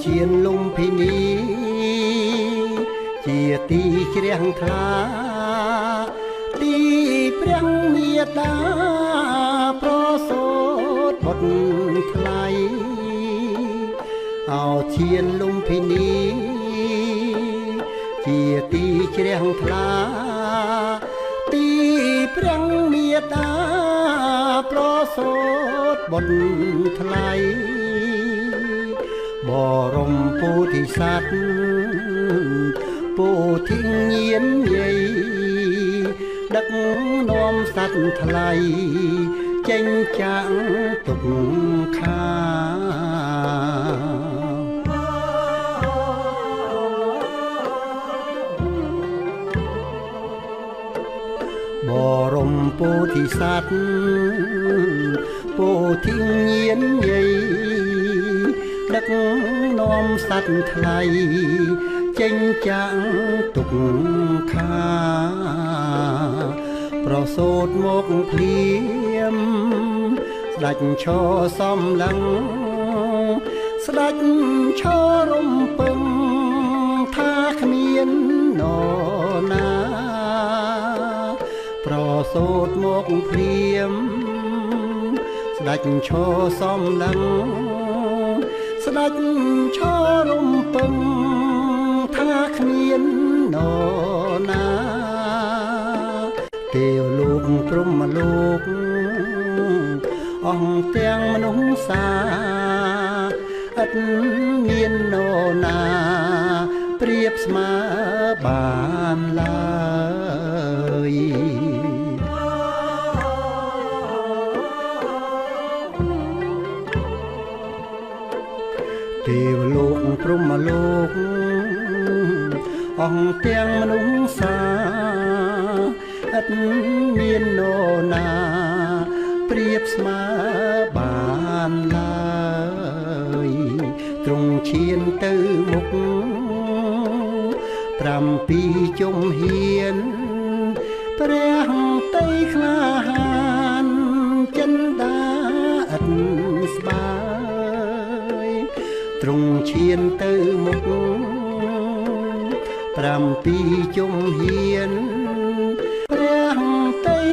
ឈានលំពិនីជាទីជ្រះថ្លាទីព្រះមេតាប្រសូតបុត្រថ្លៃអោឈានលំពិនីជាទីជ្រះថ្លាទីព្រះមេតាប្រសូតបុត្រថ្លៃបរមពុទ្ធិសត្វពុទ្ធិញាណយាយដឹកនាំសត្វថ្លៃចេញចាក់ទុកខាបរមពុទ្ធិសត្វពុទ្ធិញាណយាយដឹកនាំសត្វថ្លៃចេញចាក់ទុកខាប្រសូតមកភ្លាមស្ដេចឈរសំឡឹងស្ដេចឈររំពឹងថាគ្មាននរណាប្រសូតមកភ្លាមស្ដេចឈរសំឡឹងស្ដេចឈររំពឹងថាគ្មាននរណាទេវលោកព្រហ្មលោកអង្គទាំងមនុស្សសាឥតមាននរណាប្រៀបស្មើបានឡើយទេវលោកព្រហ្មលោកអង្គទាំងមនុស្សសាឥតមាននរណាប្រៀបស្មើបានឡើយទ្រង់ឈានទៅមុខ7ជុំហ៊ានព្រះតីក្លាហានចិន្តាឥតស្បើយទ្រង់ឈានទៅមុខ7ជុំហ៊ាន